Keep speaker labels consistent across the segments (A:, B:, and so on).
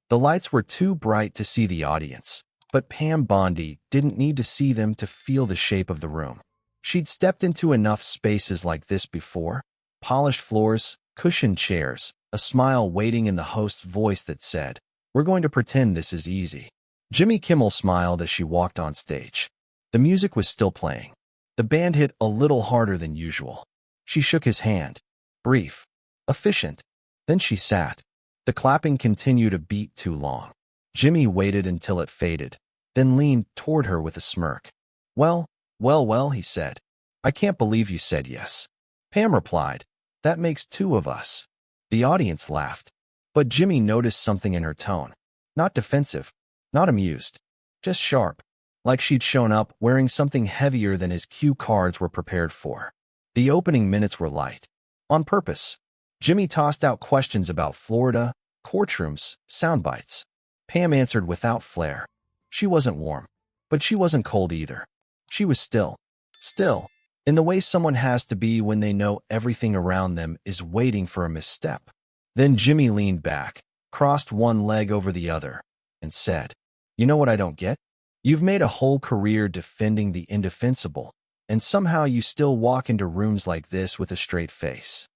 A: The lights were too bright to see the audience, but Pam Bondi didn't need to see them to feel the shape of the room. She'd stepped into enough spaces like this before: polished floors, cushioned chairs, a smile waiting in the host's voice that said, "We're going to pretend this is easy." Jimmy Kimmel smiled as she walked on stage. The music was still playing. The band hit a little harder than usual. She shook his hand. Brief. Efficient. Then she sat. The clapping continued a beat too long. Jimmy waited until it faded, then leaned toward her with a smirk. Well, well, he said. "I can't believe you said yes." Pam replied, "That makes two of us." The audience laughed, but Jimmy noticed something in her tone. Not defensive, not amused, just sharp, like she'd shown up wearing something heavier than his cue cards were prepared for. The opening minutes were light. On purpose. Jimmy tossed out questions about Florida, courtrooms, sound bites. Pam answered without flair. She wasn't warm, but she wasn't cold either. She was still. Still, in the way someone has to be when they know everything around them is waiting for a misstep. Then Jimmy leaned back, crossed one leg over the other, and said, "You know what I don't get? You've made a whole career defending the indefensible, and somehow you still walk into rooms like this with a straight face."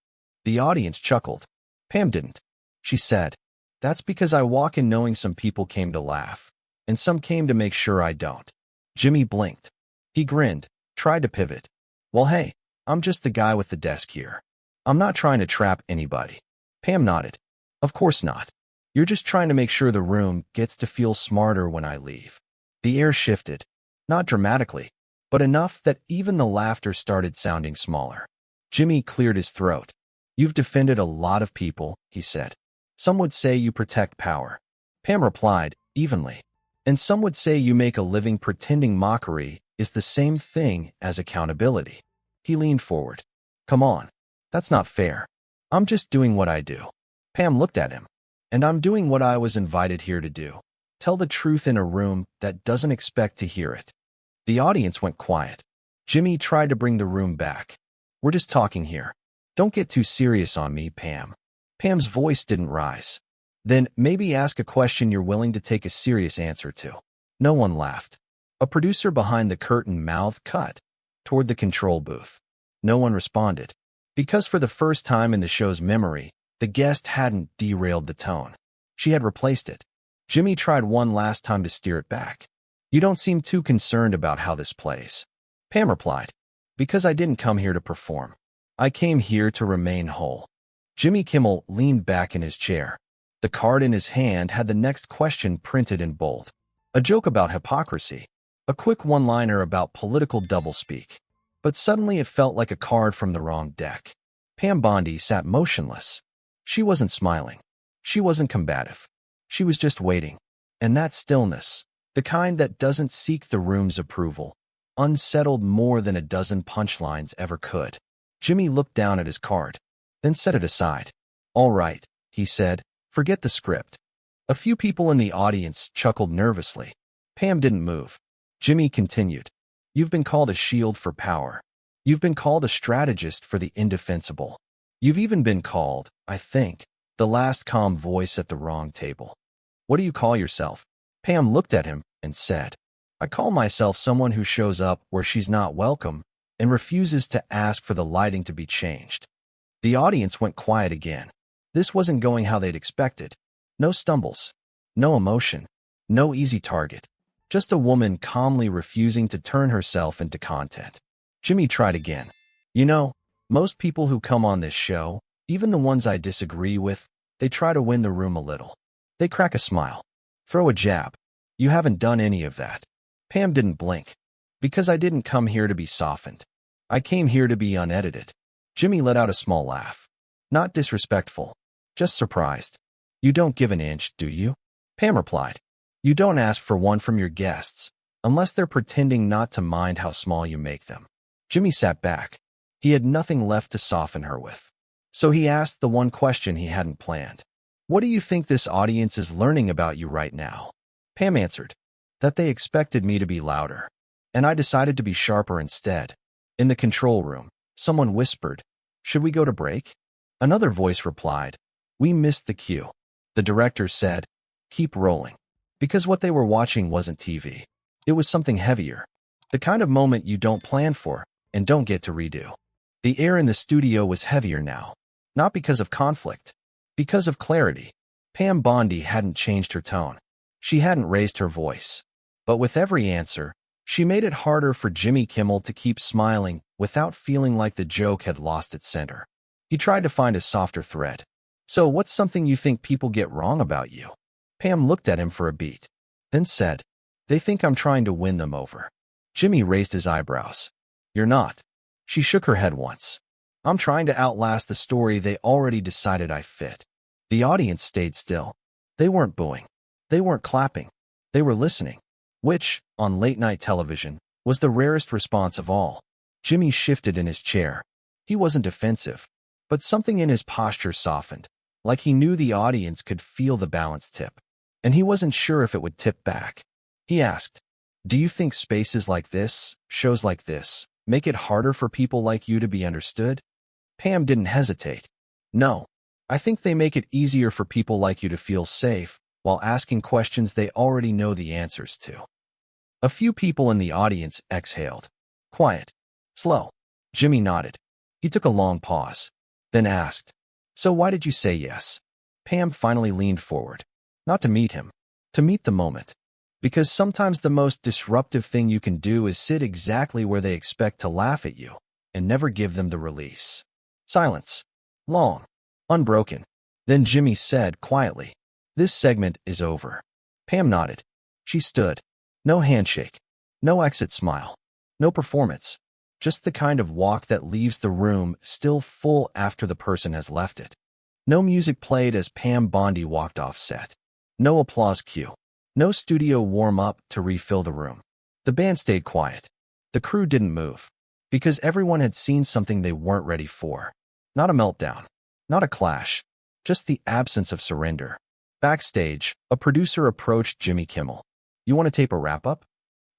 A: The audience chuckled. Pam didn't. She said, "That's because I walk in knowing some people came to laugh, and some came to make sure I don't." Jimmy blinked. He grinned, tried to pivot. "Well, hey, I'm just the guy with the desk here. I'm not trying to trap anybody." Pam nodded. "Of course not. You're just trying to make sure the room gets to feel smarter when I leave." The air shifted, not dramatically, but enough that even the laughter started sounding smaller. Jimmy cleared his throat. "You've defended a lot of people," he said. "Some would say you protect power." Pam replied, evenly. "And some would say you make a living pretending mockery is the same thing as accountability." He leaned forward. "Come on. That's not fair. I'm just doing what I do." Pam looked at him. "And I'm doing what I was invited here to do. Tell the truth in a room that doesn't expect to hear it." The audience went quiet. Jimmy tried to bring the room back. "We're just talking here. Don't get too serious on me, Pam." Pam's voice didn't rise. "Then maybe ask a question you're willing to take a serious answer to." No one laughed. A producer behind the curtain mouthed cut toward the control booth. No one responded, because for the first time in the show's memory, the guest hadn't derailed the tone. She had replaced it. Jimmy tried one last time to steer it back. "You don't seem too concerned about how this plays." Pam replied, "Because I didn't come here to perform. I came here to remain whole." Jimmy Kimmel leaned back in his chair. The card in his hand had the next question printed in bold. A joke about hypocrisy. A quick one-liner about political doublespeak. But suddenly it felt like a card from the wrong deck. Pam Bondi sat motionless. She wasn't smiling. She wasn't combative. She was just waiting. And that stillness, the kind that doesn't seek the room's approval, unsettled more than a dozen punchlines ever could. Jimmy looked down at his card, then set it aside. "All right," he said, "forget the script." A few people in the audience chuckled nervously. Pam didn't move. Jimmy continued, "You've been called a shield for power. You've been called a strategist for the indefensible. You've even been called, I think, the last calm voice at the wrong table. What do you call yourself?" Pam looked at him and said, "I call myself someone who shows up where she's not welcome and refuses to ask for the lighting to be changed." The audience went quiet again. This wasn't going how they'd expected. No stumbles, no emotion, no easy target. Just a woman calmly refusing to turn herself into content. Jimmy tried again. "You know, most people who come on this show, even the ones I disagree with, they try to win the room a little. They crack a smile, throw a jab. You haven't done any of that." Pam didn't blink. "Because I didn't come here to be softened. I came here to be unedited." Jimmy let out a small laugh. Not disrespectful, just surprised. "You don't give an inch, do you?" Pam replied. "You don't ask for one from your guests, unless they're pretending not to mind how small you make them." Jimmy sat back. He had nothing left to soften her with. So he asked the one question he hadn't planned. "What do you think this audience is learning about you right now?" Pam answered, "That they expected me to be louder, and I decided to be sharper instead." In the control room, someone whispered, "Should we go to break?" Another voice replied, "We missed the cue." The director said, keep rolling. Because what they were watching wasn't TV. It was something heavier. The kind of moment you don't plan for and don't get to redo. The air in the studio was heavier now. Not because of conflict. Because of clarity. Pam Bondi hadn't changed her tone. She hadn't raised her voice. But with every answer, she made it harder for Jimmy Kimmel to keep smiling without feeling like the joke had lost its center. He tried to find a softer thread. So what's something you think people get wrong about you? Pam looked at him for a beat, then said, they think I'm trying to win them over. Jimmy raised his eyebrows. You're not. She shook her head once. I'm trying to outlast the story they already decided I fit. The audience stayed still. They weren't booing. They weren't clapping. They were listening. Which, on late-night television, was the rarest response of all. Jimmy shifted in his chair. He wasn't defensive, but something in his posture softened, like he knew the audience could feel the balance tip, and he wasn't sure if it would tip back. He asked, do you think spaces like this, shows like this, make it harder for people like you to be understood? Pam didn't hesitate. No, I think they make it easier for people like you to feel safe while asking questions they already know the answers to. A few people in the audience exhaled. Quiet. Slow. Jimmy nodded. He took a long pause, then asked, so why did you say yes? Pam finally leaned forward. Not to meet him. To meet the moment. Because sometimes the most disruptive thing you can do is sit exactly where they expect to laugh at you and never give them the release. Silence. Long. Unbroken. Then Jimmy said quietly, this segment is over. Pam nodded. She stood. No handshake. No exit smile. No performance. Just the kind of walk that leaves the room still full after the person has left it. No music played as Pam Bondi walked off set. No applause cue. No studio warm-up to refill the room. The band stayed quiet. The crew didn't move. Because everyone had seen something they weren't ready for. Not a meltdown. Not a clash. Just the absence of surrender. Backstage, a producer approached Jimmy Kimmel. You want to tape a wrap-up?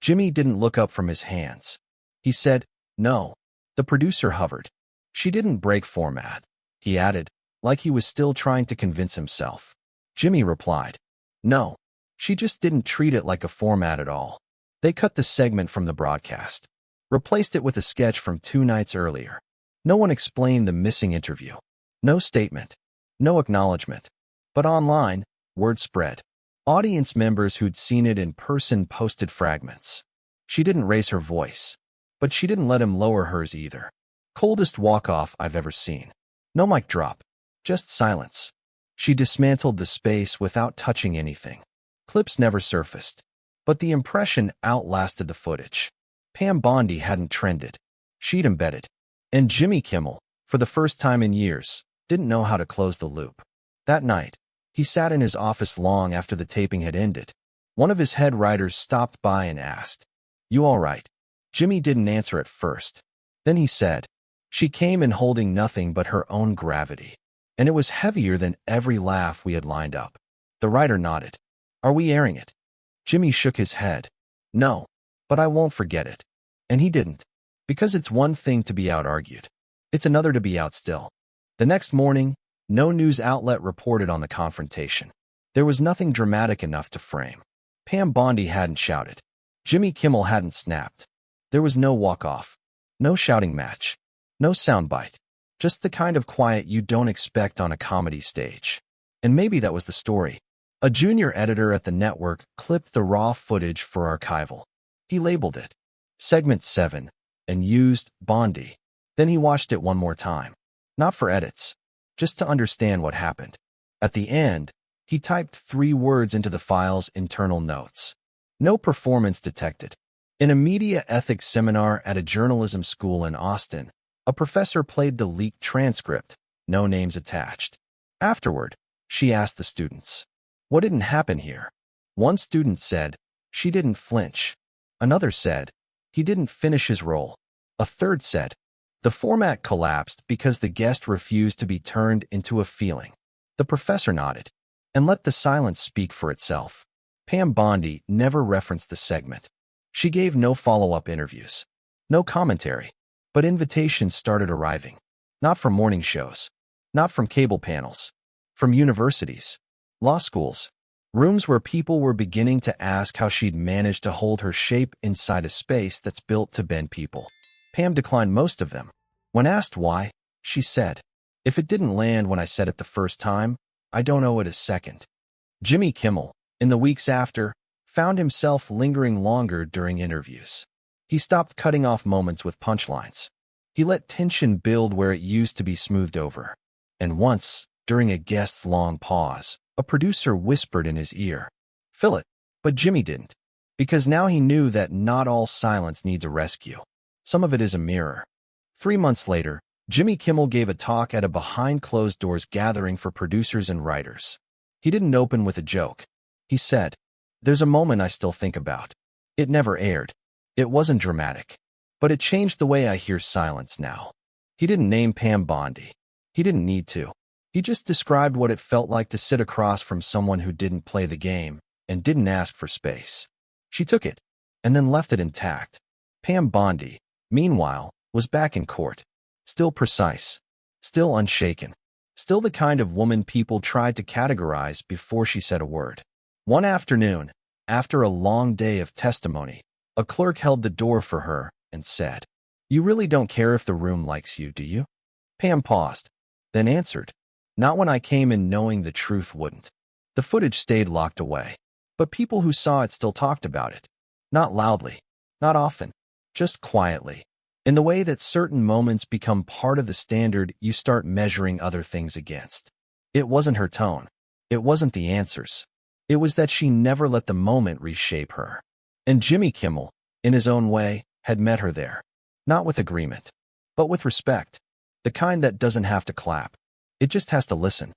A: Jimmy didn't look up from his hands. He said, no. The producer hovered. She didn't break format. He added, like he was still trying to convince himself. Jimmy replied, no. She just didn't treat it like a format at all. They cut the segment from the broadcast. Replaced it with a sketch from 2 nights earlier. No one explained the missing interview. No statement. No acknowledgement. But online, word spread. Audience members who'd seen it in person posted fragments. She didn't raise her voice. But she didn't let him lower hers either. Coldest walk-off I've ever seen. No mic drop. Just silence. She dismantled the space without touching anything. Clips never surfaced. But the impression outlasted the footage. Pam Bondi hadn't trended. She'd embedded. And Jimmy Kimmel, for the first time in years, didn't know how to close the loop. That night, he sat in his office long after the taping had ended. One of his head writers stopped by and asked, you all right? Jimmy didn't answer at first. Then he said, she came in holding nothing but her own gravity. And it was heavier than every laugh we had lined up. The writer nodded. Are we airing it? Jimmy shook his head. No, but I won't forget it. And he didn't. Because it's one thing to be out-argued. It's another to be out still. The next morning, no news outlet reported on the confrontation. There was nothing dramatic enough to frame. Pam Bondi hadn't shouted. Jimmy Kimmel hadn't snapped. There was no walk-off. No shouting match. No soundbite. Just the kind of quiet you don't expect on a comedy stage. And maybe that was the story. A junior editor at the network clipped the raw footage for archival. He labeled it Segment 7 and used Bondi. Then he watched it one more time. Not for edits. Just to understand what happened. At the end, he typed 3 words into the file's internal notes. No performance detected. In a media ethics seminar at a journalism school in Austin, a professor played the leaked transcript, no names attached. Afterward, she asked the students, what didn't happen here? One student said, she didn't flinch. Another said, he didn't finish his role. A third said, the format collapsed because the guest refused to be turned into a feeling. The professor nodded and let the silence speak for itself. Pam Bondi never referenced the segment. She gave no follow-up interviews, no commentary, but invitations started arriving. Not from morning shows, not from cable panels, from universities, law schools, Rooms where people were beginning to ask how she'd managed to hold her shape inside a space that's built to bend people. Pam declined most of them. When asked why, she said, "If it didn't land when I said it the first time, I don't owe it a second." Jimmy Kimmel, in the weeks after, found himself lingering longer during interviews. He stopped cutting off moments with punchlines. He let tension build where it used to be smoothed over. And once, during a guest's long pause, a producer whispered in his ear, "Fill it." But Jimmy didn't, because now he knew that not all silence needs a rescue. Some of it is a mirror. 3 months later, Jimmy Kimmel gave a talk at a behind-closed-doors gathering for producers and writers. He didn't open with a joke. He said, "There's a moment I still think about. It never aired. It wasn't dramatic. But it changed the way I hear silence now." He didn't name Pam Bondi. He didn't need to. He just described what it felt like to sit across from someone who didn't play the game and didn't ask for space. She took it, and then left it intact. Pam Bondi, meanwhile, was back in court. Still precise. Still unshaken. Still the kind of woman people tried to categorize before she said a word. One afternoon, after a long day of testimony, a clerk held the door for her and said, "You really don't care if the room likes you, do you?" Pam paused, then answered, "Not when I came in knowing the truth wouldn't." The footage stayed locked away, but people who saw it still talked about it. Not loudly, not often, just quietly, in the way that certain moments become part of the standard you start measuring other things against. It wasn't her tone. It wasn't the answers. It was that she never let the moment reshape her. And Jimmy Kimmel, in his own way, had met her there. Not with agreement, but with respect. The kind that doesn't have to clap. It just has to listen.